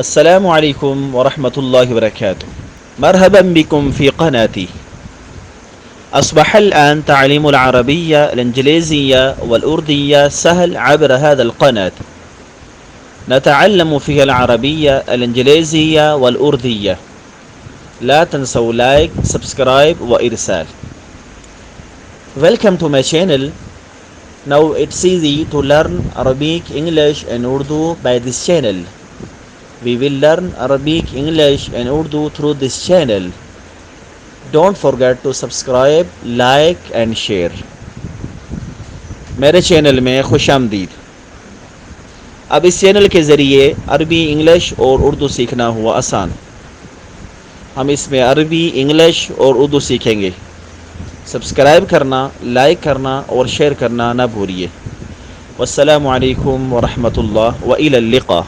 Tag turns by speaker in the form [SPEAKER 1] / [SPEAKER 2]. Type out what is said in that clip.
[SPEAKER 1] अस्सलामु अलैकुम वरहमतुल्लाहि वबरकातुह। मरहबन बिकुम फ़ी क़नाती। अस्बहल आन तालीमुल अरबिय्या अल-इंजलीज़िय्या वल-उर्दिय्या सहल अबर हाज़ल क़नात। नतअल्लमु फ़ीहा अल-अरबिय्या अल-इंजलीज़िय्या वल-उर्दिय्या। ला तंसौ लाइक, सब्सक्राइब व इरसाल। Welcome to my channel. Now it's easy to learn Arabic, English and Urdu by this channel. We will learn Arabic, English and Urdu through this channel. Don't forget to subscribe, like and share. मेरे channel में खुश आमदीद। अब इस channel के ज़रिए अरबी, English और उर्दू सीखना हुआ आसान। हम इसमें अरबी, इंग्लिश और उर्दू सीखेंगे। सब्सक्राइब करना, लाइक करना और शेयर करना ना भूलिए। वस्सलामु अलैकुम व रहमतुल्लाह व इलल लिक़ा।